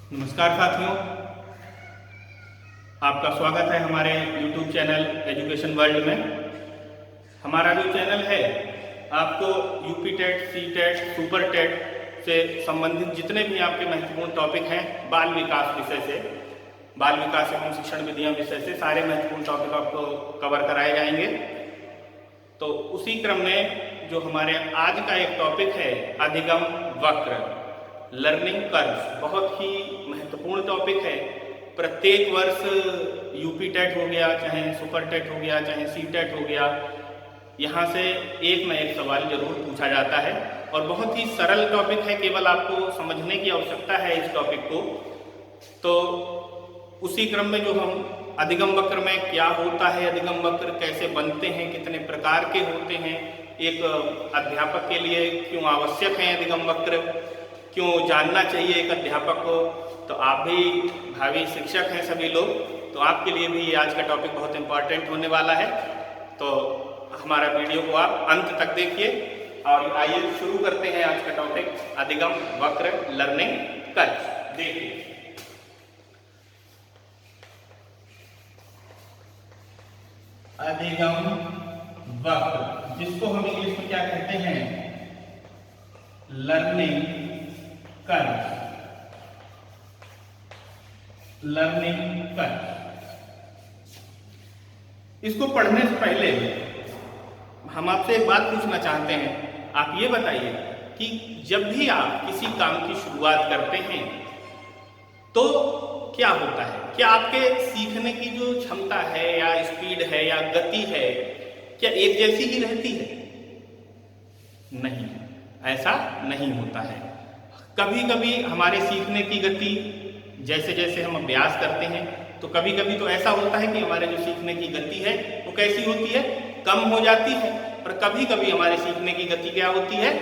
नमस्कार साथियों, आपका स्वागत है हमारे YouTube चैनल एजुकेशन वर्ल्ड में। हमारा जो चैनल है आपको UP TET, C TET, super TET से संबंधित जितने भी आपके महत्वपूर्ण टॉपिक हैं, बाल विकास विषय से, बाल विकास एवं शिक्षण विधियाँ विषय से सारे महत्वपूर्ण टॉपिक आपको कवर कराए जाएंगे। तो उसी क्रम में जो हमारे आज का एक टॉपिक है अधिगम वक्र, लर्निंग कर्व, बहुत ही महत्वपूर्ण टॉपिक है। प्रत्येक वर्ष यूपी टेट हो गया, चाहे सुपर टेट हो गया, चाहे सी टेट हो गया, यहाँ से एक न एक सवाल जरूर पूछा जाता है और बहुत ही सरल टॉपिक है, केवल आपको समझने की आवश्यकता है इस टॉपिक को। तो उसी क्रम में जो हम अधिगम वक्र में क्या होता है, अधिगम वक्र कैसे बनते हैं, कितने प्रकार के होते हैं, एक अध्यापक के लिए क्यों आवश्यक है अधिगम वक्र, क्यों जानना चाहिए एक अध्यापक को। तो आप भी भावी शिक्षक हैं सभी लोग, तो आपके लिए भी आज का टॉपिक बहुत इम्पॉर्टेंट होने वाला है। तो हमारा वीडियो को आप अंत तक देखिए और आइए शुरू करते हैं आज का टॉपिक अधिगम वक्र, लर्निंग कर्व। देखिए अधिगम वक्र, जिसको हम इंग्लिश में क्या कहते हैं, लर्निंग कर्व, लर्निंग कर्व। इसको पढ़ने से पहले हम आपसे एक बात पूछना चाहते हैं। आप ये बताइए कि जब भी आप किसी काम की शुरुआत करते हैं तो क्या होता है? क्या आपके सीखने की जो क्षमता है या स्पीड है या गति है, क्या एक जैसी ही रहती है? नहीं, ऐसा नहीं होता है। कभी कभी हमारे सीखने की गति, जैसे जैसे हम अभ्यास करते हैं, तो कभी कभी तो ऐसा होता है कि हमारे जो सीखने की गति है वो कैसी होती है, कम हो जाती है। और कभी कभी हमारे सीखने की गति क्या होती है,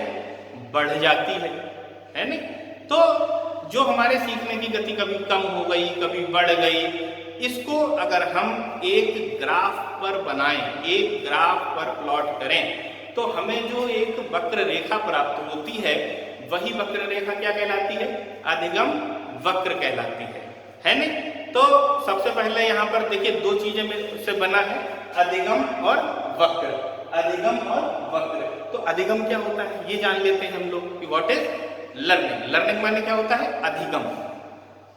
बढ़ जाती है नहीं? तो जो हमारे सीखने की गति कभी कम हो गई, कभी बढ़ गई, इसको अगर हम एक ग्राफ पर बनाएं, एक ग्राफ पर प्लॉट करें, तो हमें जो एक वक्र रेखा प्राप्त होती है, वही वक्र रेखा क्या कहलाती है, अधिगम वक्र कहलाती है नहीं? तो सबसे पहले यहाँ पर देखिए दो चीजें से बना है, अधिगम और वक्र, अधिगम और वक्र। तो अधिगम क्या होता है ये जान लेते हैं हम लोग कि व्हाट इज लर्निंग। लर्निंग माने क्या होता है, अधिगम।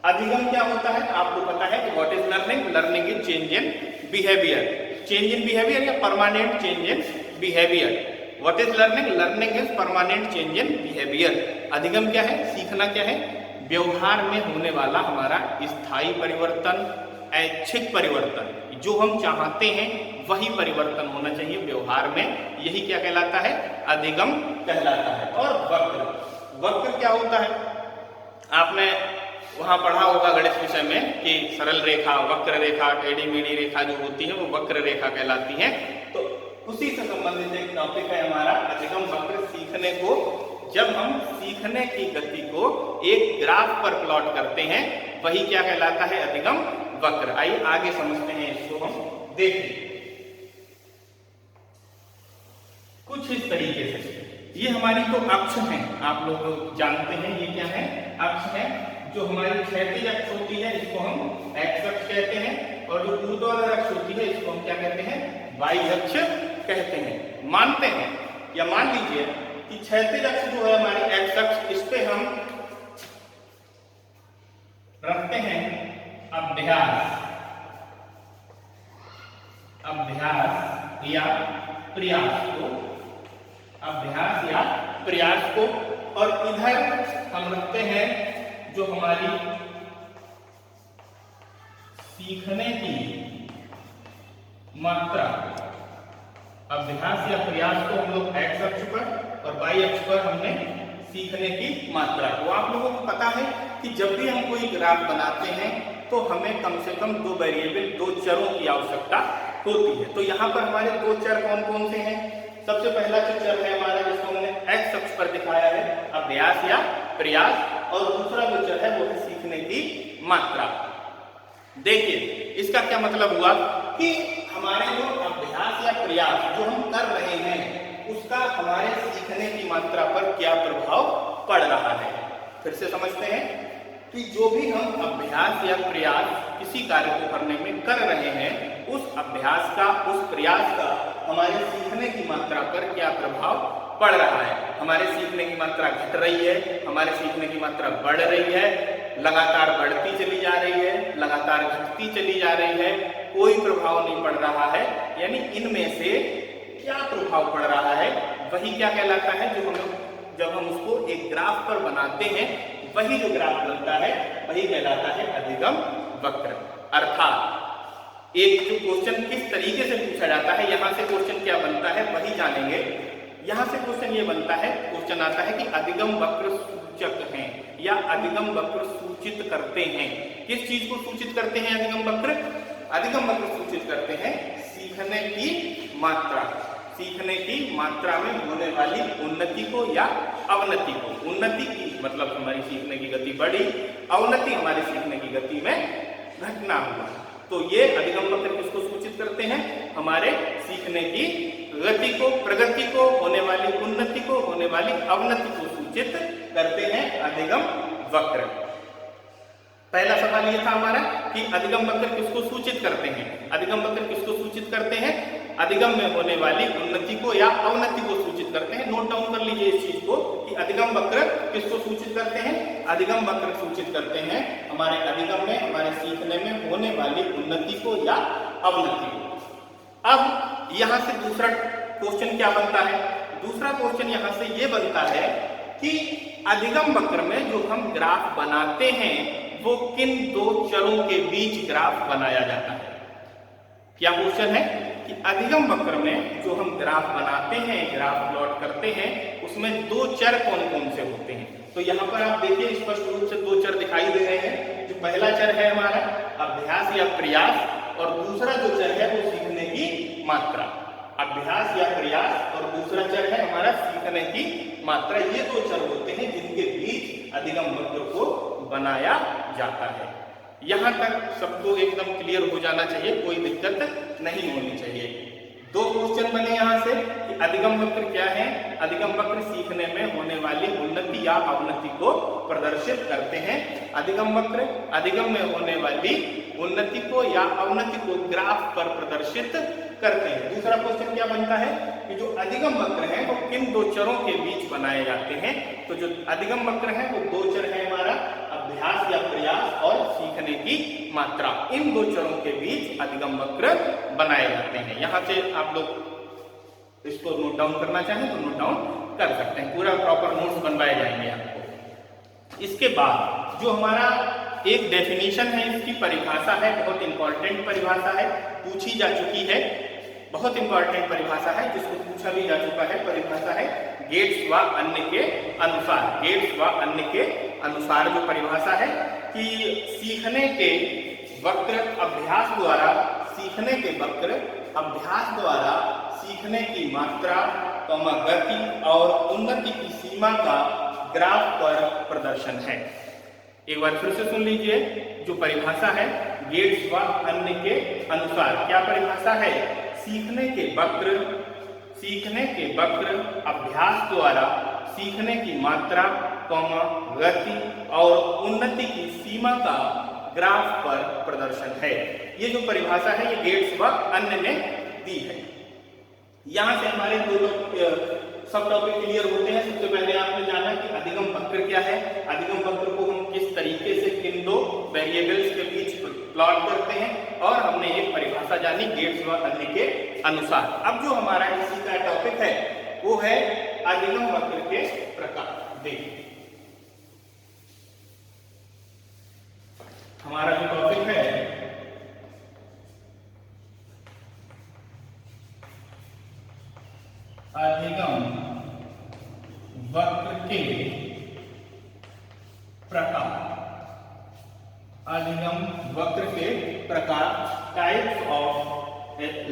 अधिगम क्या होता है आपको पता है कि what is learning, learning is change in behaviour, change in behaviour या permanent change in behaviour. What is learning, learning is permanent change in behaviour. अधिगम क्या है, सीखना क्या है, व्यवहार में होने वाला हमारा स्थायी परिवर्तन, ऐच्छिक परिवर्तन, जो हम चाहते हैं वही परिवर्तन होना चाहिए व्यवहार में, यही क्या कहलाता है, अधिगम कहलाता है। और वक्र, वक्र क्या होता है, आपने वहां पढ़ा होगा गणित विषय में कि सरल रेखा, वक्र रेखा, टेढ़ी मेढ़ी रेखा जो होती है वो वक्र रेखा कहलाती है। तो उसी से संबंधित एक टॉपिक है हमारा अधिगम वक्र। सीखने को, जब हम सीखने की गति को एक ग्राफ पर प्लॉट करते हैं, वही क्या कहलाता है, अधिगम वक्र। आइए आगे समझते हैं इसको, हम देखें कुछ इस तरीके से। ये हमारी तो अक्ष है, आप लोग जानते हैं ये क्या है, अक्ष है। जो हमारी क्षैतिज अक्ष होती है इसको हम एक्स अक्ष कहते हैं, और जो ऊर्ध्वाधर अक्ष होती है इसको हम क्या कहते हैं, वाई अक्ष कहते हैं। मानते हैं या मान लीजिए कि क्षैतिज अक्ष जो है हमारी एक्स अक्ष, इस पे हम रखते हैं अभ्यास, अभ्यास या प्रयास को, अभ्यास या प्रयास को, और इधर हम रखते हैं जो हमारी सीखने की मात्रा। अभ्यास या प्रयास को हम लोग एक्स अक्ष पर और वाई अक्ष पर हमने सीखने की मात्रा। तो आप लोगों को पता है कि जब भी हम कोई ग्राफ बनाते हैं तो हमें कम से कम दो वेरिएबल, दो चरों की आवश्यकता होती है। तो यहाँ पर हमारे दो चर कौन कौन से हैं? सबसे पहला जो चर है हमारा, जिसको हमने एक्स अक्ष पर दिखाया है, अभ्यास या प्रयास, और दूसरा जो चर है वो है सीखने की मात्रा। देखिए इसका क्या मतलब हुआ कि हमारे जो अभ्यास या प्रयास जो हम कर रहे हैं उसका हमारे सीखने की मात्रा पर क्या प्रभाव पड़ रहा है। फिर से समझते हैं, कि जो भी हम अभ्यास या प्रयास किसी कार्य को करने में कर रहे हैं, उस अभ्यास का, उस प्रयास का हमारे सीखने की मात्रा पर क्या प्रभाव पड़ रहा है। हमारे सीखने की मात्रा घट रही है, हमारे सीखने की मात्रा बढ़ रही है, लगातार बढ़ती चली जा रही है, लगातार घटती चली जा रही है, कोई प्रभाव नहीं पड़ रहा है, यानी इनमें से क्या प्रभाव पड़ रहा है, वही क्या कहलाता है, जब हम उसको एक ग्राफ पर बनाते हैं, वही जो ग्राफ बनता है वही कहलाता है अधिगम वक्र। अर्थात एक जो क्वेश्चन किस तरीके से पूछा जाता है, यहां से क्वेश्चन क्या बनता है वही जानेंगे। यहां से क्वेश्चन ये बनता है, क्वेश्चन आता है कि अधिगम वक्र सूचक हैं या अधिगम वक्र सूचित करते हैं। किस चीज को सूचित करते हैं अधिगम वक्र? अधिगम वक्र सूचित करते हैं सीखने की मात्रा, सीखने की मात्रा में होने वाली उन्नति को या अवनति को। उन्नति की मतलब हमारी सीखने की गति बढ़ी, अवनति हमारी सीखने की गति में घटना हुआ। तो ये अधिगम वक्र किसको सूचित करते हैं? हमारे सीखने की गति को, प्रगति को, होने वाली उन्नति को, होने वाली अवनति को सूचित करते हैं अधिगम वक्र। पहला सवाल ये था हमारा कि अधिगम वक्र किसको सूचित करते हैं। अधिगम वक्र किसको सूचित करते हैं? अधिगम में होने वाली उन्नति को या अवनति को सूचित करते हैं। नोट डाउन कर लीजिए इस चीज को कि अधिगम वक्र किसको सूचित करते हैं। अधिगम वक्र सूचित करते हैं हमारे अधिगम में, हमारे सीखने में होने वाली उन्नति को या अवनति को। अब यहां से दूसरा क्वेश्चन क्या बनता है? दूसरा क्वेश्चन यहां से ये बनता है कि अधिगम वक्र में जो हम ग्राफ बनाते हैं वो किन दो चरों के बीच ग्राफ बनाया जाता है। क्या क्वेश्चन है कि अधिगम वक्र में जो हम ग्राफ बनाते हैं, ग्राफ प्लॉट करते हैं, उसमें दो चर कौन कौन से होते हैं। तो यहाँ पर आप देखिए स्पष्ट रूप से दो चर दिखाई दे रहे हैं। जो पहला चर है हमारा अभ्यास या प्रयास, और दूसरा जो चर है वो सीखने की मात्रा। अभ्यास या प्रयास और दूसरा चर है हमारा सीखने की मात्रा। ये दो चर होते हैं जिनके बीच अधिगम वक्र को बनाया जाता है। यहां तक सबको एकदम क्लियर हो जाना चाहिए, कोई दिक्कत नहीं होनी चाहिए। दो क्वेश्चन बने यहां से कि अधिगम वक्र क्या है। अधिगम वक्र सीखने में होने वाली उन्नति या अवनति को प्रदर्शित करते हैं। अधिगम वक्र अधिगम में होने वाली उन्नति को या अवनति को ग्राफ पर प्रदर्शित करते हैं। दूसरा क्वेश्चन क्या बनता है कि जो अधिगम वक्र है वो किन दो चरों के बीच बनाए जाते हैं। तो जो अधिगम वक्र है वो दो चर है हमारा अभ्यास या प्रयास और सीखने की मात्रा। इन दो चरों के बीच अधिगम वक्र बनाए जाते हैं। यहां से आप लोग इसको नोट डाउन करना चाहें तो नोट डाउन कर सकते हैं। पूरा प्रॉपर नोट्स बनवाए जाएंगे आपको। इसके बाद जो हमारा एक डेफिनेशन है, इसकी परिभाषा है, बहुत इंपॉर्टेंट परिभाषा है, पूछी जा चुकी है, बहुत इंपॉर्टेंट परिभाषा है जिसको पूछा भी जा चुका है। परिभाषा है गेट्स व अन्य के अनुसार। गेट्स व अन्य के अनुसार जो परिभाषा है कि सीखने के वक्र अभ्यास द्वारा, सीखने के वक्र अभ्यास द्वारा सीखने की मात्रा, गति और उन्नति की सीमा का ग्राफ पर प्रदर्शन है। एक बार फिर से सुन लीजिए जो परिभाषा है गेट्स व अन्य के अनुसार। क्या परिभाषा है? सीखने के वक्र अभ्यास द्वारा सीखने की मात्रा, गति और उन्नति की सीमा का ग्राफ पर प्रदर्शन है। ये जो परिभाषा है ये गेट्स व अन्य ने दी है। यहां से हमारे दो सब टॉपिक क्लियर होते हैं। सबसे पहले आपने जाना कि अधिगम वक्र क्या है, अधिगम वक्र को हम किस तरीके से किन दो वेरिएबल्स के बीच प्लॉट करते हैं, और हमने एक परिभाषा जानी गेट्स व अन्य के अनुसार। अब जो हमारा इसी का टॉपिक है वो है अधिगम वक्र के प्रकार। देखिए हमारा जो टॉपिक है अधिगम वक्र के प्रकार। अधिगम वक्र के प्रकार, types of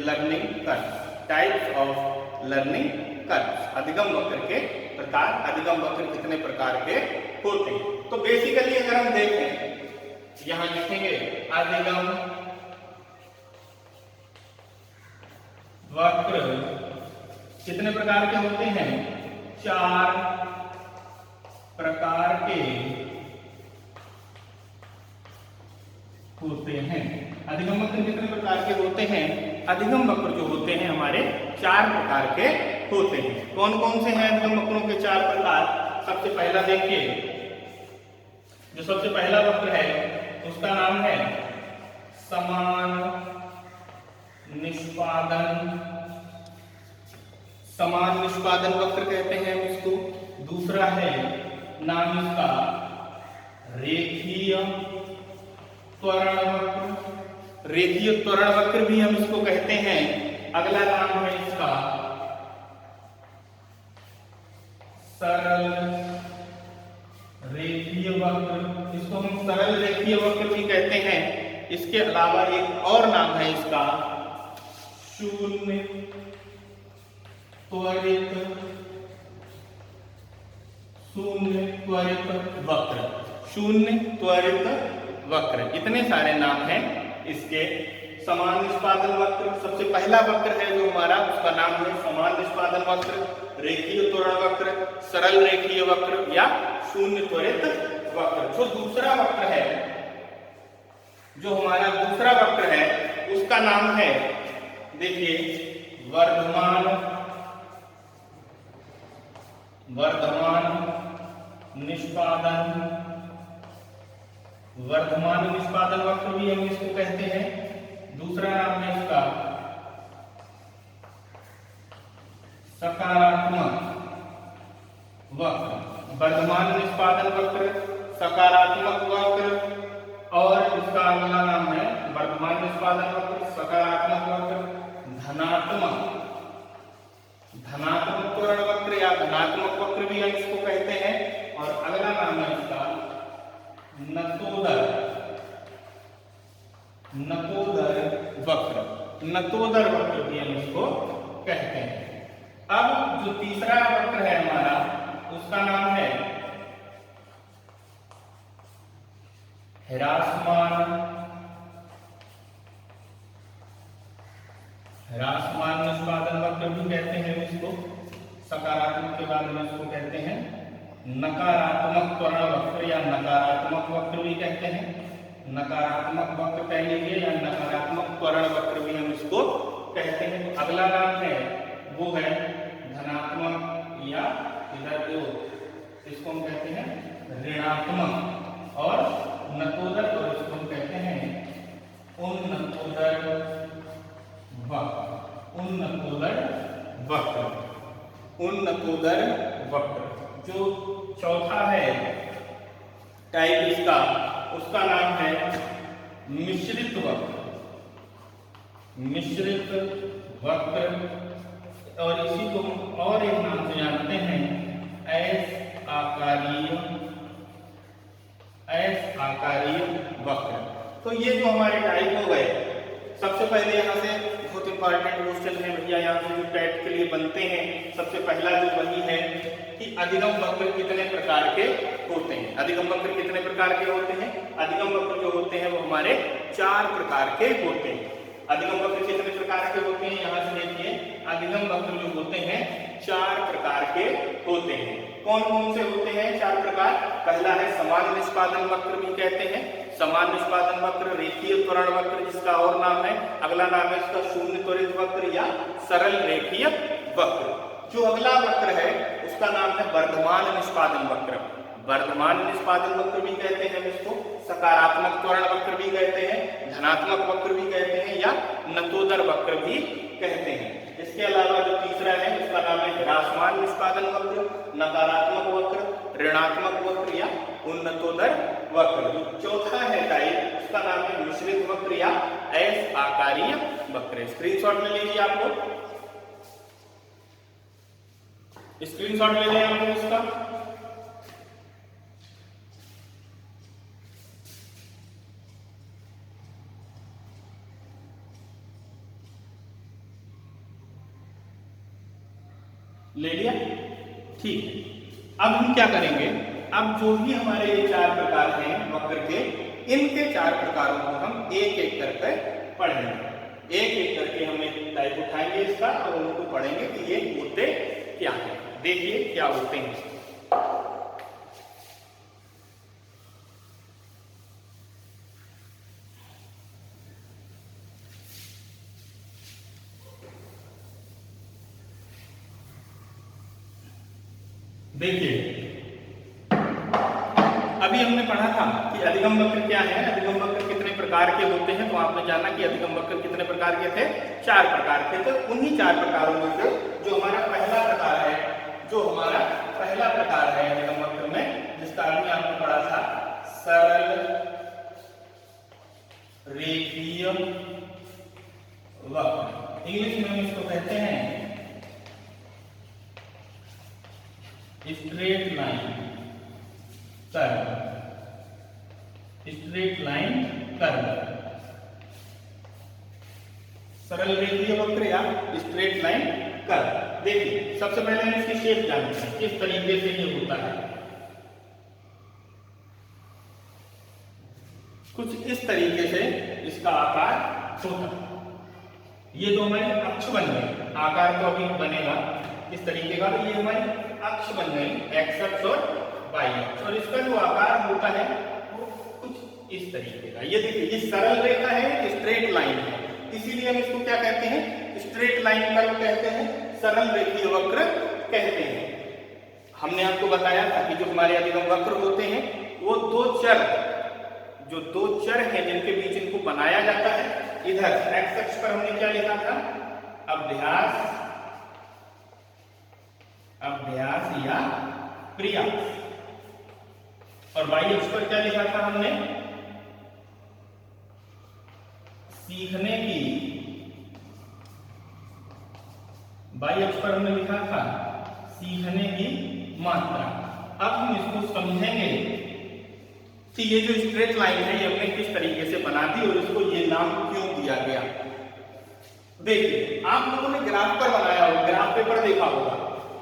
learning curves. Types of learning curves. अधिगम वक्र के प्रकार, अधिगम वक्र कितने प्रकार के होते हैं। तो बेसिकली अगर हम देखें यहां लिखेंगे अधिगम वक्र कितने प्रकार के होते हैं? 4 प्रकार के होते हैं। अधिगम वक्र कितने प्रकार के होते हैं? अधिगम वक्र जो होते हैं हमारे 4 प्रकार के होते हैं। कौन कौन से हैं अधिगम वक्रों के 4 प्रकार? सबसे पहला देखिए, जो सबसे पहला वक्र है उसका नाम है समान निष्पादन। समान निष्पादन वक्र कहते हैं हम इसको। दूसरा है नाम इसका रेखीय त्वरण वक्र। रेखीय त्वरण वक्र भी हम इसको कहते हैं। अगला नाम है इसका सरल रेखीय वक्र। इसको हम सरल रेखीय वक्र भी कहते हैं। इसके अलावा एक और नाम है इसका शून्य त्वरित वक्र। शून्य त्वरित वक्र। इतने सारे नाम हैं इसके। समान निष्पादन वक्र सबसे पहला वक्र है जो हमारा, उसका नाम है समान निष्पादन वक्र, रेखीय त्वरण वक्र, सरल रेखीय वक्र या शून्य त्वरित वक्र। जो दूसरा वक्र है, जो हमारा दूसरा वक्र है उसका नाम है, देखिए, वर्धमान निष्पादन। वर्धमान निष्पादन वक्र भी हम इसको कहते हैं। दूसरा नाम है इसका सकारात्मक वक्र। वर्धमान निष्पादन वक्र, सकारात्मक वक्र, और इसका अगला नाम है वर्धमान निष्पादन वक्र, सकारात्मक वक्र, धनात्मक त्वरण वक्र या धनात्मक वक्र भी हम इसको कहते हैं। और अगला नाम है इसका नतोदर वक्र। नतोदर वक्र भी हम इसको कहते हैं। अब जो तीसरा वक्र है हमारा उसका नाम है ह्रासमान निष्पादन वक्र भी कहते हैं इसको। सकारात्मक के बाद में इसको कहते हैं नकारात्मक त्वरण वक्र या नकारात्मक वक्र भी कहते हैं। नकारात्मक वक्र कह लीजिए या नकारात्मक त्वरण वक्र भी हम इसको कहते हैं। तो अगला नाम है वो है धनात्मक या इधर जो इसको हम कहते हैं ऋणात्मक, और नतोदर और इसको हम कहते हैं उन्नतोदर वक्र। जो चौथा है टाइप इसका, उसका नाम है मिश्रित वक्र, और इसी को हम और एक नाम से जानते हैं आकारीय वक्र। तो ये जो हमारे टाइप हो गए, सबसे पहले यहाँ से बहुत इंपॉर्टेंट क्वेश्चन है भैया, यहाँ से जो टेट के लिए बनते हैं, सबसे पहला जो वही है कि अधिगम वक्र कितने प्रकार के होते हैं। अधिगम वक्र कितने प्रकार के होते हैं? अधिगम वक्र जो होते हैं वो हमारे 4 प्रकार के होते हैं। अधिगम वक्र कितने प्रकार के होते हैं? यहाँ से देखिए, अधिगम वक्र जो होते हैं 4 प्रकार के होते हैं। कौन कौन से होते हैं 4 प्रकार? पहला है समान निष्पादन वक्र भी कहते हैं। समान निष्पादन वक्र, रेखीय त्वरण वक्र जिसका और नाम है, अगला नाम है इसका शून्य त्वरित वक्र या सरल रेखीय वक्र। जो अगला वक्र है उसका नाम है वर्धमान निष्पादन वक्र। वर्धमान निष्पादन वक्र भी कहते हैं इसको, सकारात्मक त्वरण वक्र भी कहते हैं, धनात्मक वक्र भी कहते हैं या नतोदर वक्र भी कहते हैं। इसके अलावा जो तीसरा है उसका नाम है ह्रासमान निष्पादन वक्र, नकारात्मक वक्र, ऋणात्मक वक्र या उन्नतोदर वक्र। जो चौथा है टाइप उसका नाम है मिश्रित वक्र या आकारीय वक्र। स्क्रीनशॉट ले लीजिए, आप लोग स्क्रीनशॉट ले लें आप लोग इसका। ले लिया? ठीक है। अब हम क्या करेंगे, अब जो भी हमारे ये 4 प्रकार हैं वक्र के, इनके 4 प्रकारों को हम एक एक करके पढ़ेंगे। एक एक करके हम एक टाइप उठाएंगे इसका और उनको पढ़ेंगे कि ये होते क्या है। देखिए क्या होते हैं। देखिए अभी हमने पढ़ा था कि अधिगम वक्र क्या है, अधिगम वक्र कितने प्रकार के होते हैं। तो आपने जाना कि अधिगम वक्र कितने प्रकार के थे, 4 प्रकार के। तो उन्हीं 4 प्रकारों में से जो हमारा पहला प्रकार है, अधिगम वक्र में, जिसका अभी आपने पढ़ा था, सरल रेखीय वक्र। इंग्लिश में हम इसको कहते हैं straight line curve, straight line curve, सरल रेखीय वक्र या स्ट्रेट लाइन कर्व। देखिए सबसे पहले हम इसकी शेप जानते हैं, किस तरीके से ये होता है। कुछ इस तरीके से इसका आकार होता है। ये दो हमारी अक्ष बन गई, आकार तो अभी बनेगा इस तरीके का। ये हमारी अक्ष बन गई, एक्स अक्ष और वाई अक्ष, और इसका जो आकार होता है वो कुछ इस तरीके का। ये देखिए ये सरल रेखा है, स्ट्रेट लाइन है, इसीलिए हम इसको क्या कहते हैं, स्ट्रेट लाइन कर्व कहते हैं, सरल रेखीय वक्र कहते हैं। हमने आपको बताया था कि जो हमारे अधिगम वक्र होते हैं वो दो चर हैं जिनके बीच इनको बनाया जाता है। इधर एक्स अक्ष पर हमने क्या लिखा था, अभ्यास या प्रयास, और वाई अक्ष पर क्या लिखा था हमने, सीखने की, वाई अक्ष पर हमने लिखा था सीखने की मात्रा। अब हम इसको समझेंगे कि ये जो स्ट्रेट लाइन है ये हमने किस तरीके से बना दी और इसको ये नाम क्यों दिया गया। देखिए आप लोगों ने ग्राफ पर बनाया होगा, ग्राफ पेपर देखा होगा।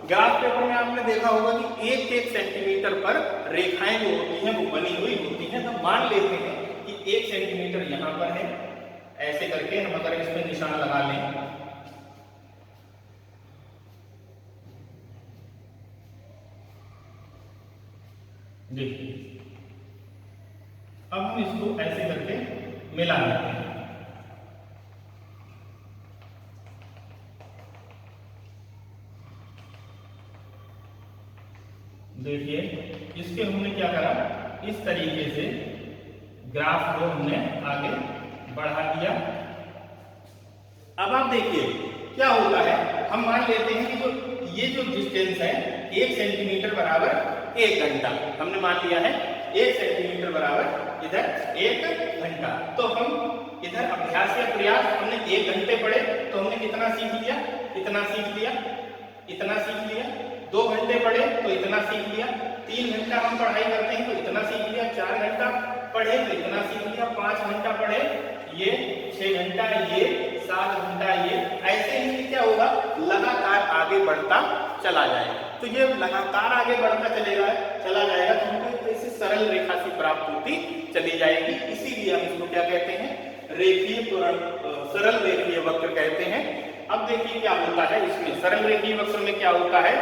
ग्राफ पेपर में आपने देखा होगा कि 1-1 सेंटीमीटर पर रेखाएं जो होती हैं वो बनी हुई होती हैं। तो मान लेते हैं कि 1 सेंटीमीटर यहां पर है, ऐसे करके हम अगर इसमें निशान लगा लें, देखिए अब हम इसको ऐसे करके मिला लेते हैं। देखिए इसके हमने क्या करा, इस तरीके से ग्राफ को हमने आगे बढ़ा दिया। अब आप देखिए क्या होता है, हम मान लेते हैं कि ये जो डिस्टेंस है 1 सेंटीमीटर बराबर 1 घंटा, हमने मान लिया है 1 सेंटीमीटर बराबर इधर 1 घंटा। तो हम इधर अभ्यास या प्रयास हमने 1 घंटे पढ़े तो हमने कितना सीख लिया, इतना सीख लिया, इतना सीख लिया। 2 घंटे पढ़े तो इतना सीख लिया। 3 घंटा हम पढ़ाई करते हैं तो इतना सीख लिया। 4 घंटा पढ़े तो इतना सीख लिया। 5 घंटा पढ़े ये, 6 घंटा ये, 7 घंटा ये, ऐसे ही क्या होगा, लगातार आगे बढ़ता चला जाएगा। तो ये लगातार आगे बढ़ता चला जाएगा तो हमको ऐसी सरल रेखा से प्राप्त होती चली जाएगी। इसीलिए हम इसको क्या कहते हैं, सरल रेखीय वक्र कहते हैं। अब देखिए क्या होता है इसमें, सरल रेखीय वक्र में क्या होता है,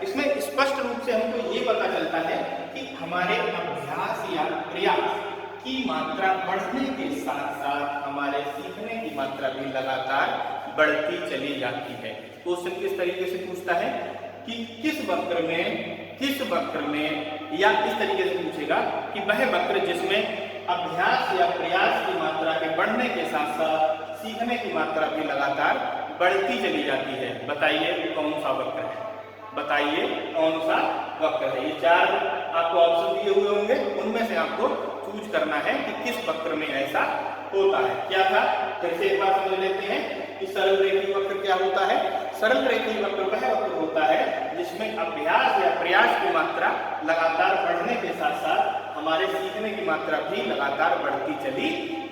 इसमें स्पष्ट रूप से हमको ये पता चलता है कि हमारे अभ्यास या प्रयास की मात्रा बढ़ने के साथ साथ हमारे सीखने की मात्रा भी लगातार बढ़ती चली जाती है। क्वेश्चन किस तरीके से पूछता है कि किस वक्र में या इस तरीके से पूछेगा कि वह वक्र जिसमें अभ्यास या प्रयास की मात्रा के बढ़ने के साथ साथ सीखने की मात्रा भी लगातार बढ़ती चली जाती है, बताइए कौन सा वक्र है, बताइए कौन सा वक्र है। ये 4 आपको ऑप्शन दिए हुए होंगे, उनमें से आपको चूज करना है कि किस वक्र में ऐसा होता है। क्या था, फिर से एक बार समझ लेते हैं कि सरल रेखीय वक्र क्या होता है। सरल रेखीय वक्र वह वक्र होता है जिसमें अभ्यास या प्रयास की मात्रा लगातार बढ़ने के साथ साथ हमारे सीखने की मात्रा भी लगातार बढ़ती चली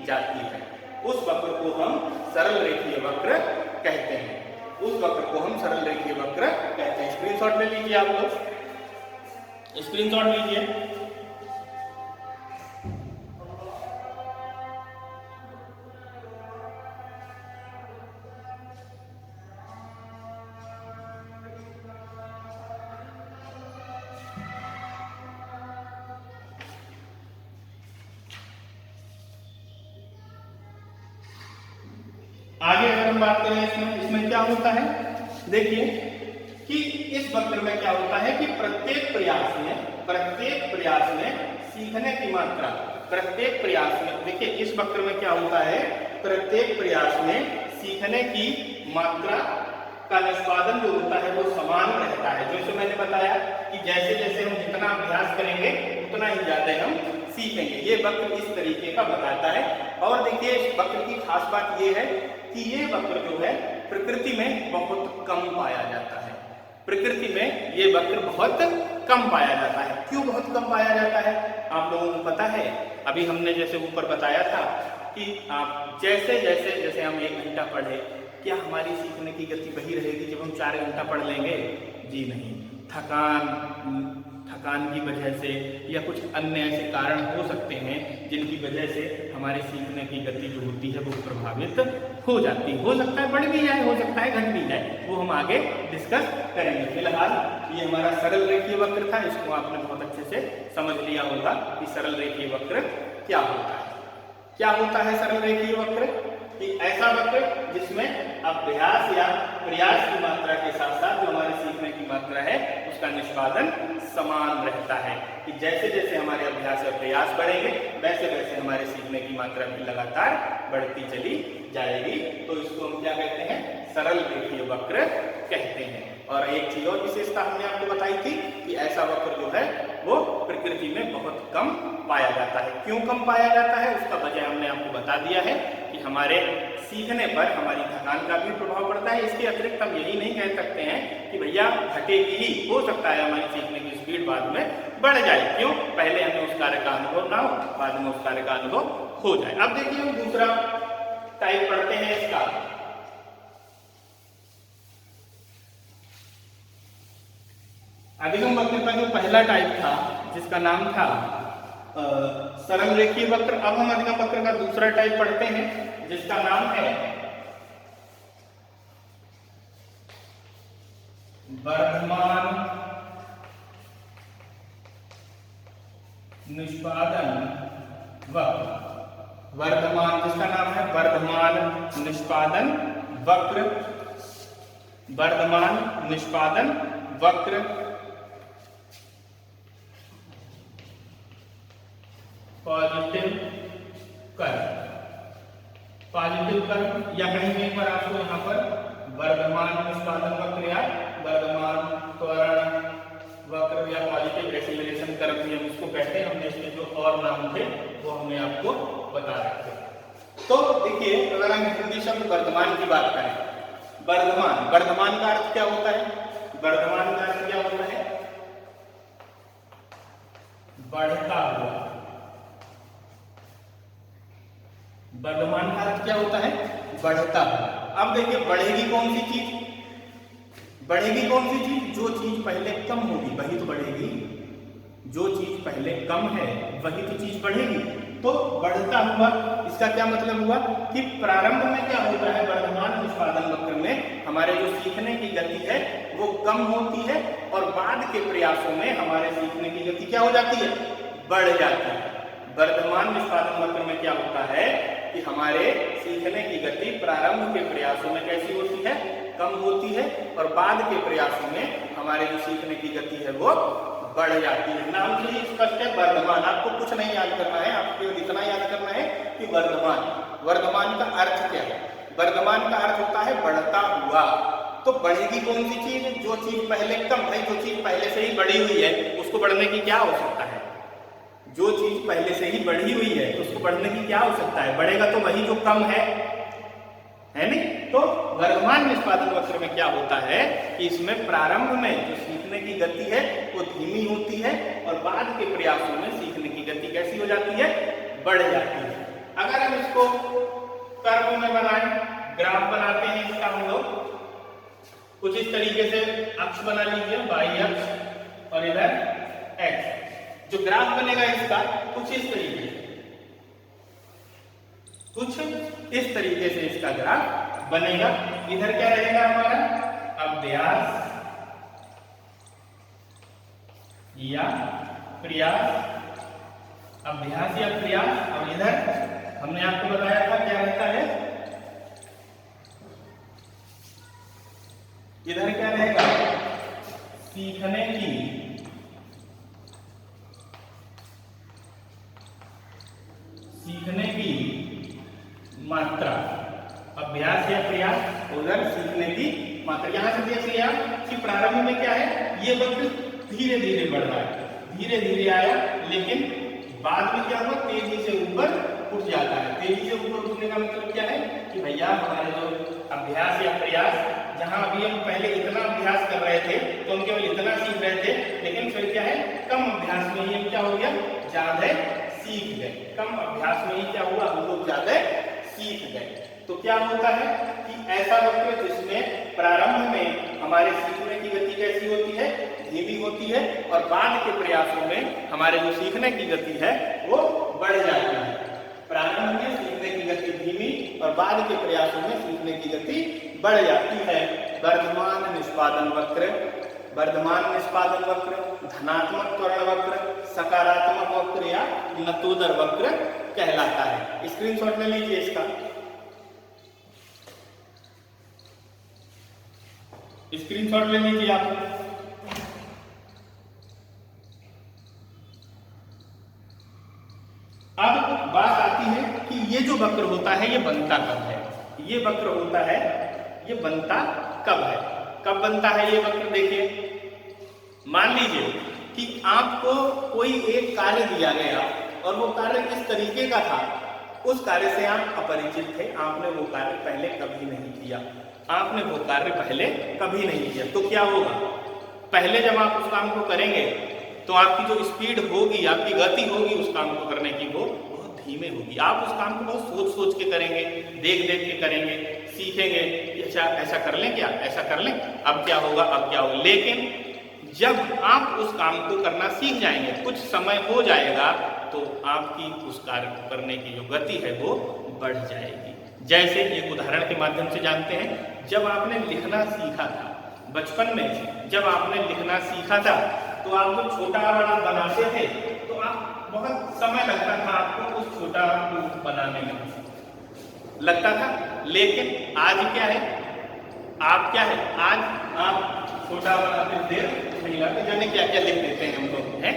जाती है। उस वक्र को हम सरल रेखीय वक्र कहते हैं, उस वक्र को हम सरल रेखीय वक्र कहते हैं। स्क्रीनशॉट ले लीजिए, आप लोग स्क्रीनशॉट लीजिए। आगे अगर हम बात करें इसमें क्या होता है, देखिए कि इस वक्र में क्या होता है कि प्रत्येक प्रयास में सीखने की मात्रा, प्रत्येक प्रयास में, देखिए इस वक्र में क्या होता है, प्रत्येक प्रयास में सीखने की मात्रा का निष्पादन जो होता है वो समान रहता है। जैसे मैंने बताया कि जैसे जैसे हम जितना अभ्यास करेंगे उतना ही ज्यादा हम सीखेंगे। ये वक्र इस तरीके का बताता है। और देखिए इस वक्र की खास बात ये है कि ये वक्र जो है प्रकृति में बहुत कम पाया जाता है। प्रकृति में ये वक्र बहुत कम पाया जाता है। क्यों बहुत कम पाया जाता है? आप लोगों को पता है, अभी हमने जैसे ऊपर बताया था कि आप जैसे जैसे जैसे हम 1 घंटा पढ़े, क्या हमारी सीखने की गति वही रहेगी जब हम 4 घंटा पढ़ लेंगे? जी नहीं। थकान की वजह से या कुछ अन्य ऐसे कारण हो सकते हैं जिनकी वजह से हमारे सीखने की गति जो होती है वो प्रभावित हो जाती है। हो सकता है बढ़ भी जाए, हो सकता है घट भी जाए, वो हम आगे डिस्कस करेंगे। फिलहाल ये हमारा सरल रेखीय वक्र था, इसको आपने बहुत अच्छे से समझ लिया होगा कि सरल रेखीय वक्र क्या होता है। क्या होता है सरल रेखीय वक्र? कि ऐसा वक्र जिसमें अभ्यास या प्रयास की मात्रा के साथ साथ जो हमारे सीखने की मात्रा है उसका निष्पादन समान रहता है। कि जैसे जैसे हमारे अभ्यास और प्रयास बढ़ेंगे वैसे वैसे हमारे सीखने की मात्रा भी लगातार बढ़ती चली जाएगी। तो इसको हम क्या कहते हैं? सरल रेखीय वक्र कहते हैं। और एक चीज और विशेषता हमने आपको बताई थी कि ऐसा वक्र जो है वो प्रकृति में बहुत कम पाया जाता है। क्यों कम पाया जाता है उसका वजह हमने आपको बता दिया है कि हमारे सीखने पर हमारी थकान का भी प्रभाव पड़ता है। इसके अतिरिक्त हम यही नहीं कह सकते हैं कि भैया घटेगी ही, हो सकता है हमारी सीखने की स्पीड बाद में बढ़ जाए। क्यों? पहले हमें उस कार्य का अनुभव ना हो, बाद में उस कार्य का अनुभव हो जाए। अब देखिए हम दूसरा टाइप पढ़ते हैं इसका। अधिगम वक्र का जो पहला टाइप था जिसका नाम था सरल रेखीय वक्र, अब हम अधिगम वक्र का दूसरा टाइप पढ़ते हैं जिसका नाम है वर्धमान निष्पादन वक्र। वर्धमान, जिसका नाम है वर्धमान निष्पादन वक्र। वर्धमान निष्पादन वक्र पॉजिटिव कर्व या कहेंगे एक बार आपको यहाँ पर वर्धमान निष्पादन वक्र या वर्धमान त्वरण वक्र या पॉजिटिव एक्सीलरेशन कर्व भी हम इसको कहते हैं। हमने इसके जो और नाम थे वो हमने आपको बता रखे। तो देखिए अगर हम हिंदी शब्द वर्धमान की बात करें, वर्धमान का अर्थ क्या होता है? वर्धमान का अर्थ क्या होता है? बढ़ता हुआ। वर्धमान का अर्थ क्या होता है? बढ़ता हुआ। अब देखिए बढ़ेगी कौन सी चीज? बढ़ेगी कौन सी चीज? जो चीज पहले कम होगी वही तो बढ़ेगी। जो चीज पहले कम है वही तो चीज बढ़ेगी। तो बढ़ता हुआ, इसका क्या मतलब हुआ कि प्रारंभ में क्या होता है? वर्धमान निष्पादन वक्र में हमारे जो सीखने की गति है वो कम होती है और बाद के प्रयासों में हमारे सीखने की गति क्या हो जाती है? बढ़ जाती है। वर्धमान निष्पादन वक्र में क्या होता है कि हमारे सीखने की गति प्रारंभ के प्रयासों में कैसी होती है? कम होती है और बाद के प्रयासों में हमारे जो सीखने की गति है वो बढ़ जाती है। नाम से ही स्पष्ट है वर्धमान। आपको कुछ नहीं याद करना है, आपको इतना याद करना है कि वर्धमान का अर्थ क्या है? वर्धमान का अर्थ होता है बढ़ता हुआ। तो बढ़ेगी कौन सी चीज? जो चीज पहले कम है, जो चीज पहले से ही बढ़ी हुई है उसको बढ़ने की क्या हो सकता है? जो चीज पहले से ही बढ़ी हुई है उसको बढ़ने की क्या हो सकता है? बढ़ेगा तो वही जो कम है नहीं? तो वर्धमान निष्पादन वक्र में क्या होता है कि इसमें प्रारंभ में जो सीखने की गति है वो धीमी होती है और बाद के प्रयासों में सीखने की गति कैसी हो जाती है? बढ़ जाती है। अगर हम इसको कर्व में बनाएं, ग्राफ बनाते हैं इसका हम लोग कुछ इस तरीके से अक्ष बना लीजिए, वाई अक्ष और इधर एक्स। जो ग्राफ बनेगा इसका कुछ इस तरीके से इसका ग्राफ बनेगा। इधर क्या रहेगा हमारा? अभ्यास या प्रयास, अभ्यास या प्रयास। और इधर हमने आपको बताया था क्या रहता है? इधर क्या रहेगा? सीखने की मात्रा, अभ्यास या प्रयास, उधर सीखने की मात्रा। यहां से देखिए आप कि प्रारंभ में क्या है, ये वक्र धीरे धीरे बढ़ रहा है, धीरे धीरे आया, लेकिन बाद में क्या हुआ, तेजी से ऊपर उठ जाता है। तेजी से ऊपर उठने का मतलब क्या है कि भैया हमारे जो अभ्यास या प्रयास, जहां अभी हम पहले इतना अभ्यास कर रहे थे तो हम केवल इतना सीख रहे थे, लेकिन फिर क्या है, कम अभ्यास में ही क्या हो गया, ज्यादा सीख गए। कम अभ्यास में ही क्या हुआ, हम लोग ज्यादा सीख गए। तो क्या होता है कि ऐसा वक्र जिसमें प्रारंभ में हमारे सीखने की गति कैसी होती है, धीमी होती है, और बाद के प्रयासों में हमारे जो सीखने की गति है वो बढ़ जाती है। प्रारंभ में सीखने की गति धीमी और बाद के प्रयासों में सीखने की गति बढ़ जाती है। वर्धमान निष्पादन वक्र, वर्धमान निष्पादन वक्र, धनात्मक त्वरण वक्र, सकारात्मक वक्र या नतोदर वक्र कहलाता है। स्क्रीनशॉट ले लीजिए इसका, स्क्रीनशॉट ले लीजिए आप। अब बात आती है कि ये जो वक्र होता है ये बनता कब है, ये वक्र होता है ये बनता कब है, कब बनता है ये वक्र। देखिए, मान लीजिए कि आपको कोई एक कार्य दिया गया और वो कार्य किस तरीके का था, उस कार्य से आप अपरिचित थे, आपने वो कार्य पहले कभी नहीं किया, आपने वो कार्य पहले कभी नहीं किया। तो क्या होगा, पहले जब आप उस काम को करेंगे तो आपकी जो स्पीड होगी, आपकी गति होगी उस काम को करने की, वो बहुत धीमे होगी। आप उस काम को बहुत सोच सोच के करेंगे, देख देख के करेंगे, सीखेंगे, अच्छा ऐसा कर लें, क्या ऐसा कर लें, अब क्या होगा, अब क्या होगा। लेकिन जब आप उस काम को करना सीख जाएंगे, कुछ समय हो जाएगा, तो आपकी उस कार्य को करने की जो गति है वो बढ़ जाएगी। जैसे एक उदाहरण के माध्यम से जानते हैं, जब आपने लिखना सीखा था बचपन में, जब आपने लिखना सीखा था तो आप जो छोटा बड़ा बनाते थे तो आप बहुत समय लगता था आपको उस छोटा बनाने में लगता था। लेकिन आज क्या है, आप क्या है, आज आप छोटा बनाते देर नहीं लगता, जाने क्या क्या लिख देते हैं हम लोग, है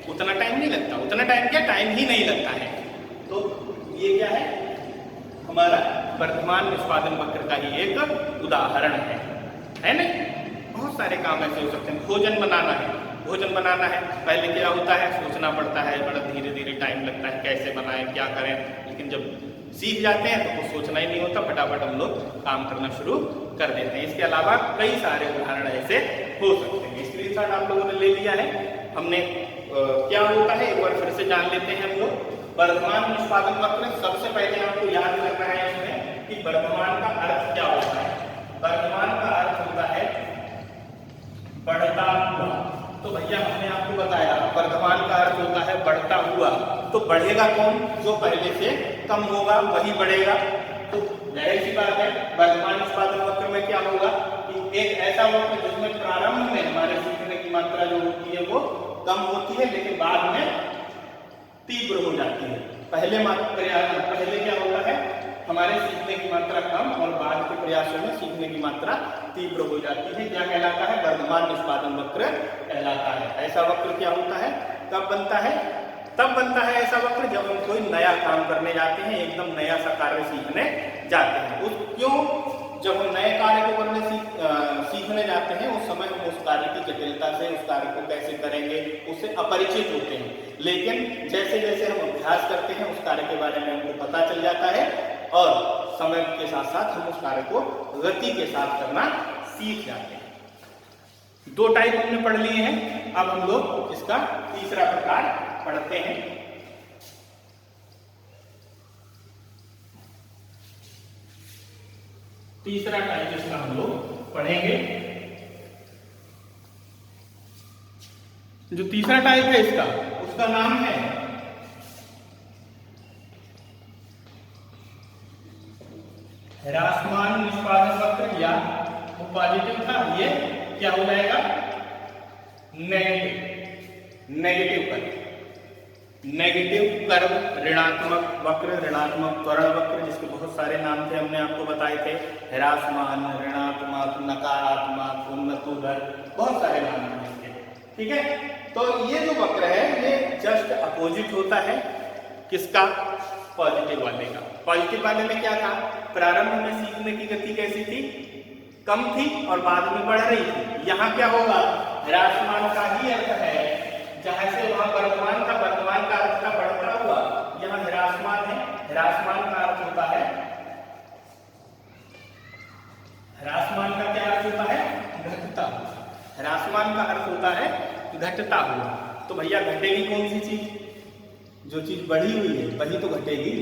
उतना टाइम नहीं लगता, उतना टाइम क्या, टाइम ही नहीं लगता है। तो ये क्या है, हमारा वर्धमान निष्पादन वक्र का ही एक उदाहरण है ना। बहुत सारे काम ऐसे हो सकते हैं। भोजन बनाना है, भोजन बनाना है, पहले क्या होता है, सोचना पड़ता है, बड़ा धीरे धीरे टाइम लगता है, कैसे बनाएं, क्या करें। लेकिन जब सीख जाते हैं तो कुछ सोचना ही नहीं होता, फटाफट हम लोग काम करना शुरू कर देते हैं। इसके अलावा कई सारे उदाहरण ऐसे हो सकते हैं। स्क्रीनशॉट आप लोगों ने ले लिया है, हमने क्या होता है एक बार फिर से जान लेते हैं हम लोग। वर्धमान निष्पादन वक्र, सबसे पहले आपको याद रखना है इसमें कि वर्धमान का अर्थ क्या होता है। वर्धमान का अर्थ होता है बढ़ता हुआ। तो भैया हमने आपको बताया वर्धमान का अर्थ होता है बढ़ता हुआ, तो बढ़ेगा कौन, जो पहले से कम होगा वही बढ़ेगा। तो जाहिर सी बात है वर्धमान निष्पादन वक्र में क्या होगा कि एक ऐसा वक्र जिसमें प्रारंभ में हमारे सीखने की मात्रा जो होती है वो कम होती है, लेकिन बाद में तीव्र हो जाती है। पहले क्या होता है, हमारे सीखने की मात्रा कम और बाद के प्रयासों में सीखने की मात्रा तीव्र हो जाती है। क्या कहलाता है, वर्धमान निष्पादन वक्र कहलाता है। ऐसा वक्र क्या होता है, कब बनता है, तब बनता है ऐसा वक्र जब हम कोई नया काम करने जाते हैं, एकदम नया सा कार्य सीखने जाते हैं। क्यों, जब हम नए कार्य को करने सीखने जाते हैं उस समय हम उस कार्य की जटिलता से, उस कार्य को कैसे करेंगे उससे अपरिचित होते हैं। लेकिन जैसे जैसे हम अभ्यास करते हैं उस कार्य के बारे में हमको पता चल जाता है और समय के साथ साथ हम उस कार्य को गति के साथ करना सीख जाते हैं। दो टाइप हमने पढ़ लिए हैं, अब हम लोग इसका तीसरा प्रकार पढ़ते हैं। तीसरा टाइप इसका हम लोग पढ़ेंगे। जो तीसरा टाइप है इसका, उसका नाम है ह्रासमान निष्पादन वक्र, या वो पॉजिटिव था, ये क्या हो जाएगा, नेगेटिव, नेगेटिव पर। नेगेटिव कर्व, ऋणात्मक वक्र, ऋणात्मक त्वरण वक्र, जिसके बहुत सारे नाम थे, हमने आपको बताए थे, ह्रासमान, ऋणात्मक, नकारात्मक, उन्नतोदर, बहुत सारे नाम हैं इसके। ठीक है, तो ये जो वक्र है ये जस्ट अपोजिट होता है किसका? पॉजिटिव वाले का। पॉजिटिव वाले में क्या था? प्रारंभ में सीखने की गति कैसी थी? कम थी और बाद में बढ़ रही थी। यहाँ क्या होगा? ह्रासमान का ही अर्थ है, जहां से वहां वर्तमान का अर्थ का बढ़ता हुआ, यहाँ ह्रासमान है। ह्रासमान का अर्थ होता है, ह्रासमान का क्या अर्थ होता है? घटता हुआ। ह्रासमान का अर्थ होता है घटता हुआ। तो भैया घटेगी कौन सी चीज? जो चीज बढ़ी हुई है वही तो घटेगी,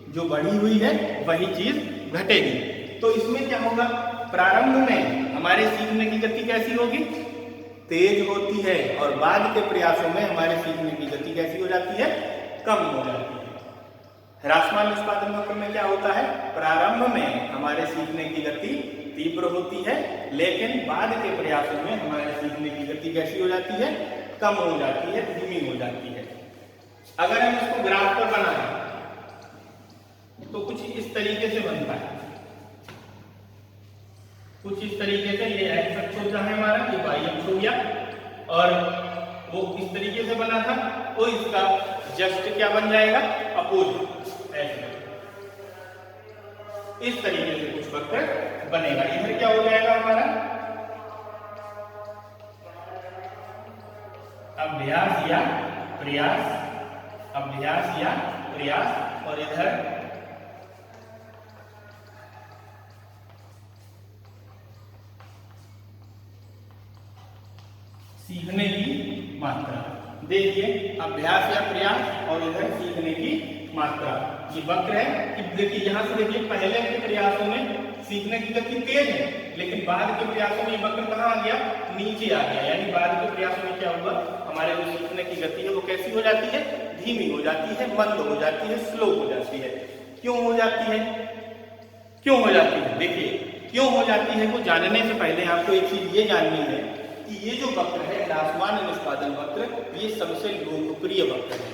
जो बढ़ी हुई है वही चीज घटेगी। तो इसमें क्या होगा? प्रारंभ में हमारे सीखने की गति कैसी होगी? तेज होती है, और बाद के प्रयासों में हमारे सीखने की गति कैसी हो जाती है? कम हो जाती है। ह्रासमान निष्पादन वक्र में क्या होता है? प्रारंभ में हमारे सीखने की गति तीव्र होती है, लेकिन बाद के प्रयासों में हमारे सीखने की गति कैसी हो जाती है? कम हो जाती है, धीमी हो जाती है। अगर हम इसको ग्राफ पर बनाएं तो कुछ इस तरीके से बनता है, कुछ इस तरीके से। ये एक्स अक्ष होता है हमारा, ये वाई अक्ष हो गया, और वो इस तरीके से बना था, तो इसका जस्ट क्या बन जाएगा? अपोजिट। ऐसे इस तरीके से कुछ वक्र बनेगा। इधर क्या हो जाएगा हमारा? अभ्यास या प्रयास, अभ्यास या प्रयास, और इधर सीखने की मात्रा। देखिए, अभ्यास या प्रयास और इधर सीखने की मात्रा, ये वक्र है। कि देखिए यहाँ से देखिए, पहले के प्रयासों में सीखने की गति तेज है, लेकिन बाद के प्रयासों में ये वक्र कहाँ आ गया? नीचे आ गया। यानी बाद के प्रयासों में क्या हुआ? हमारे जो सीखने की गति है वो कैसी हो जाती है? धीमी हो जाती है, मंद हो जाती है, स्लो हो जाती है। क्यों हो जाती है? क्यों हो जाती है? देखिए, क्यों हो जाती है वो जानने से पहले आपको एक चीज ये जाननी है कि ये जो वक्र है, ह्रासमान निष्पादन वक्र, ये सबसे लोकप्रिय वक्र है।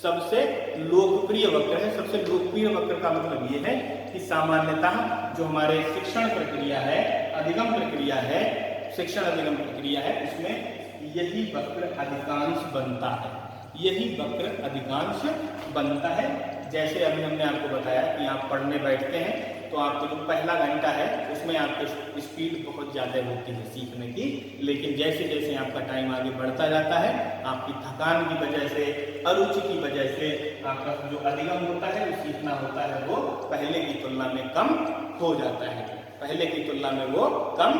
सबसे लोकप्रिय वक्र है। सबसे लोकप्रिय वक्र का मतलब ये है कि सामान्यतः जो हमारे शिक्षण प्रक्रिया है, अधिगम प्रक्रिया है, शिक्षण अधिगम प्रक्रिया है, उसमें यही वक्र अधिकांश बनता है। यही वक्र अधिकांश बनता है। जैसे अभी हमने आपको बताया कि आप पढ़ने बैठते हैं तो आपको जो पहला घंटा है उसमें आपकी स्पीड बहुत ज़्यादा होती है सीखने की, लेकिन जैसे जैसे आपका टाइम आगे बढ़ता जाता है, आपकी थकान की वजह से, अरुचि की वजह से आपका जो अधिगम होता है, जो सीखना होता है, वो पहले की तुलना में कम हो जाता है। पहले की तुलना में वो कम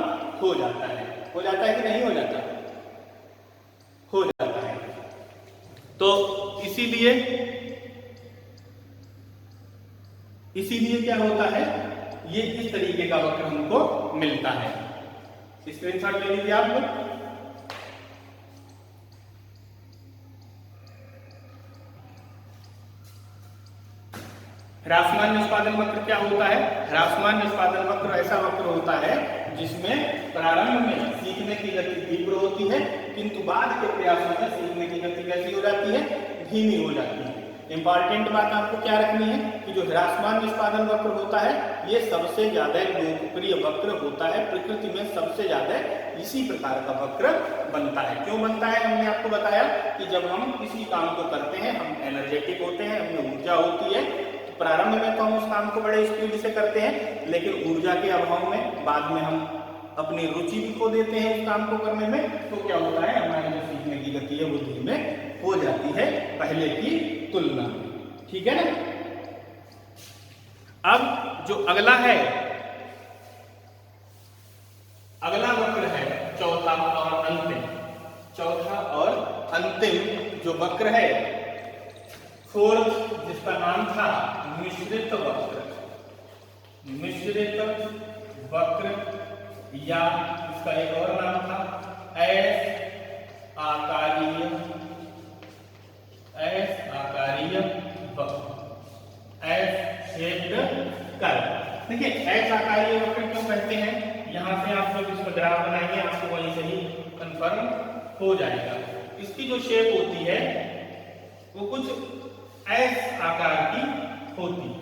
हो जाता है। हो जाता है कि नहीं हो जाता? हो जाता है। तो इसीलिए क्या होता है? ये इस तरीके का वक्र हमको मिलता है। स्क्रीनशॉट ले लीजिए आप लोग। ह्रासमान निष्पादन वक्र क्या होता है? ह्रासमान निष्पादन वक्र ऐसा वक्र होता है जिसमें प्रारंभ में सीखने की गति तीव्र होती है, किंतु बाद के प्रयासों में सीखने की गति कैसी हो जाती है? धीमी हो जाती है। इंपॉर्टेंट बात आपको क्या रखनी है कि जो ह्रासमान निष्पादन वक्र होता है, ये सबसे ज्यादा लोकप्रिय वक्र होता है। प्रकृति में सबसे ज्यादा इसी प्रकार का वक्र बनता है। क्यों बनता है? हमने आपको बताया कि जब हम किसी काम को करते हैं, हम एनर्जेटिक होते हैं, हमें ऊर्जा होती है। तो प्रारंभ में तो हम उस काम को बड़े स्पीड से करते हैं, लेकिन ऊर्जा के अभाव में बाद में हम अपनी रुचि भी खो देते हैं उस काम को करने में। तो क्या होता है? हमारी जो सीखने की गति है वो धीमे हो जाती है पहले की तुलना में। ठीक है ना? अब जो अगला है, अगला वक्र है चौथा और अंतिम। चौथा और अंतिम जो वक्र है, फोर्थ, जिसका नाम था मिश्रित वक्र। मिश्रित वक्र, या इसका एक और नाम था आकारीय वक्र, एस शेप्ड कर्व। देखिए, एस आकारीय वक्र क्यों कहते हैं? यहां से आप लोग इसका ग्राफ बनाएंगे, आपको वहीं से ही कंफर्म हो जाएगा। इसकी जो शेप होती है वो कुछ एस आकार की होती है।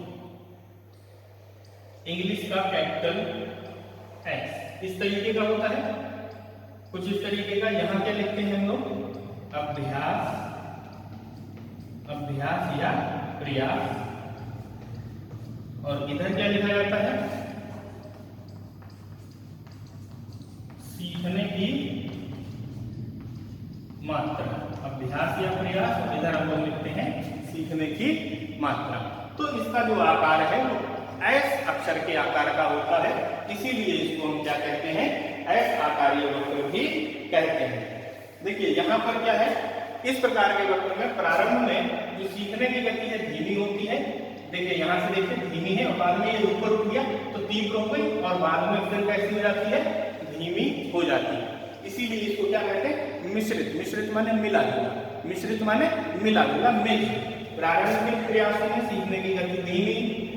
इंग्लिश का कैपिटल एस इस तरीके का होता है, कुछ इस तरीके का। यहां क्या लिखते हैं हम लोग? अभ्यास, अभ्यास या प्रयास। और इधर क्या लिखा जाता है? सीखने की मात्रा। अभ्यास या प्रयास, और इधर हम लोग लिखते हैं सीखने की मात्रा। तो इसका जो आकार है वो एस अक्षर के आकार का होता है, इसीलिए इसको हम क्या कहते हैं? एस आकारीय वक्र भी कहते हैं। देखिए यहां पर क्या है, इस प्रकार के वक्र में प्रारंभ में जो सीखने की गति है धीमी होती है। देखिए यहां से देखिए धीमी है और बाद में ये ऊपर उठ गया तो तीव्र हो गई, और बाद में फिर कैसी हो जाती है? धीमी हो जाती है। इसीलिए इसको क्या कहते हैं? मिश्रित। मिश्रित माने मिला जुला, मिश्रित माने मिला जुला, मिल। प्रारंभिक प्रयासों में सीखने की गति धीमी,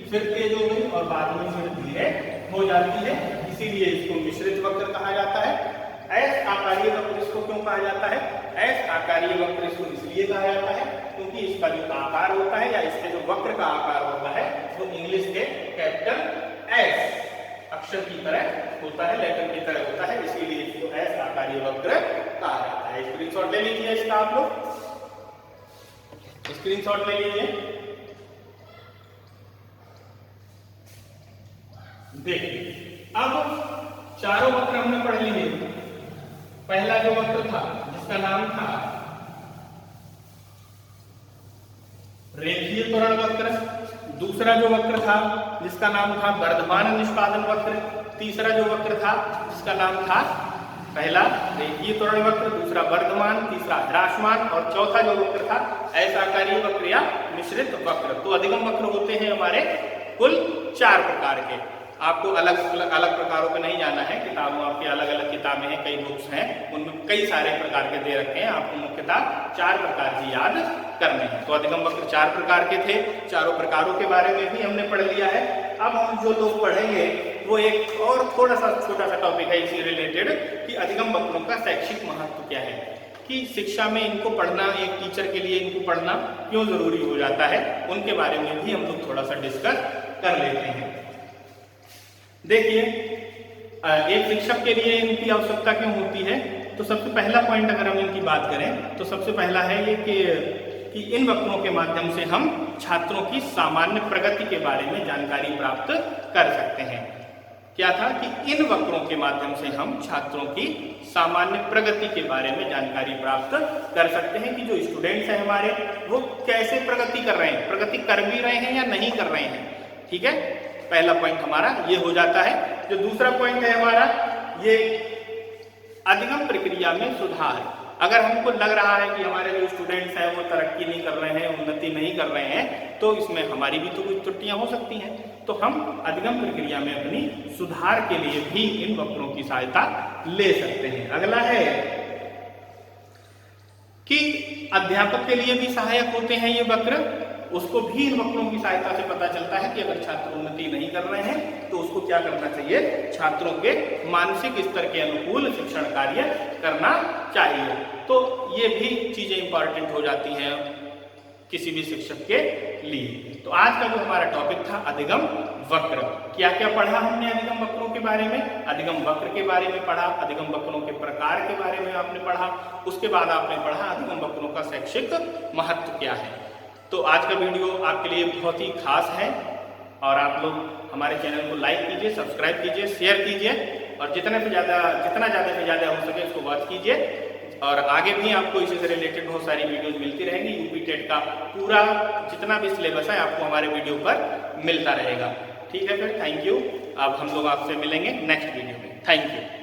फिर तेज हो गई और बाद में फिर धीरे हो जाती है, इसीलिए इसको मिश्रित वक्र कहा जाता है। एस आकारीय वक्र इसको क्यों कहा जाता है? एस आकारीय वक्र इसको इसलिए कहा जाता है क्योंकि इसका जो आकार होता है या इसके जो वक्र का आकार होता है वो इंग्लिश के कैपिटल एस अक्षर की तरह होता है, लेटर की तरह होता है, इसीलिए इसको एस आकारीय वक्र कहा जाता है। स्क्रीनशॉट ले लीजिए इसका, आप लोग स्क्रीनशॉट ले लीजिए। देखिए अब चारों वक्र हमने पढ़ लिए। पहला जो वक्र था जिसका नाम था रेखीय त्वरण वक्र, दूसरा जो वक्र था जिसका नाम था वर्धमान निष्पादन वक्र, तीसरा जो वक्र था जिसका नाम था पहला रेखीय त्वरण वक्र, दूसरा वर्धमान, तीसरा ह्रासमान, और चौथा जो वक्र था एस आकारीय वक्र या मिश्रित वक्र। तो अधिगम वक्र होते हैं हमारे कुल 4 प्रकार के। आपको अलग अलग प्रकारों का नहीं जाना है, किताबों आपकी अलग अलग किताबें हैं, कई बुक्स हैं, उनमें कई सारे प्रकार के दे रखे हैं। आपको मुख्यतः 4 प्रकार की याद करने हैं। तो अधिगम वक्र 4 प्रकार के थे, चारों प्रकारों के बारे में भी हमने पढ़ लिया है। अब हम जो लोग पढ़ेंगे वो एक और थोड़ा सा छोटा सा टॉपिक है इसी रिलेटेड कि अधिगम वक्रों का शैक्षिक महत्व क्या है, कि शिक्षा में इनको पढ़ना, एक टीचर के लिए इनको पढ़ना क्यों जरूरी हो जाता है, उनके बारे में भी हम लोग थोड़ा सा डिस्कस कर लेते हैं। देखिए एक शिक्षक के लिए इनकी आवश्यकता क्यों होती है, तो सबसे पहला पॉइंट अगर हम इनकी बात करें तो सबसे पहला है ये कि इन वक्रों के माध्यम से हम छात्रों की सामान्य प्रगति के बारे में जानकारी प्राप्त कर सकते हैं। क्या था कि इन वक्रों के माध्यम से हम छात्रों की सामान्य प्रगति के बारे में जानकारी प्राप्त कर सकते हैं कि जो स्टूडेंट्स हैं हमारे वो कैसे प्रगति कर रहे हैं, प्रगति कर भी रहे हैं या नहीं कर रहे हैं। ठीक है, पहला पॉइंट हमारा ये हो जाता है। जो दूसरा पॉइंट है हमारा ये अधिगम प्रक्रिया में सुधार। अगर हमको लग रहा है कि हमारे जो स्टूडेंट्स हैं वो तरक्की नहीं कर रहे हैं, उन्नति नहीं कर रहे हैं, तो इसमें हमारी भी तो कुछ त्रुटियां हो सकती हैं, तो हम अधिगम प्रक्रिया में अपनी सुधार के लिए भी इन वक्रों की सहायता ले सकते हैं। अगला है कि अध्यापक के लिए भी सहायक होते हैं ये वक्र, उसको भी इन वक्रों की सहायता से पता चलता है कि अगर छात्र उन्नति नहीं कर रहे हैं तो उसको क्या करना चाहिए, छात्रों के मानसिक स्तर के अनुकूल शिक्षण कार्य करना चाहिए। तो ये भी चीजें इंपॉर्टेंट हो जाती हैं किसी भी शिक्षक के लिए। तो आज का जो हमारा टॉपिक था अधिगम वक्र, क्या क्या पढ़ा हमने अधिगम वक्रों के बारे में, अधिगम वक्र के बारे में पढ़ा, अधिगम वक्रों के प्रकार के बारे में आपने पढ़ा, उसके बाद आपने पढ़ा अधिगम वक्रों का शैक्षिक महत्व क्या है। तो आज का वीडियो आपके लिए बहुत ही खास है और आप लोग हमारे चैनल को लाइक कीजिए, सब्सक्राइब कीजिए, शेयर कीजिए और जितना ज़्यादा से ज़्यादा हो सके इसको वॉच कीजिए। और आगे भी आपको इसी से रिलेटेड बहुत सारी वीडियोस मिलती रहेंगी। यूपी टेट का पूरा जितना भी सिलेबस है आपको हमारे वीडियो पर मिलता रहेगा। ठीक है फिर, थैंक यू। अब हम लोग आपसे मिलेंगे नेक्स्ट वीडियो में। Thank you.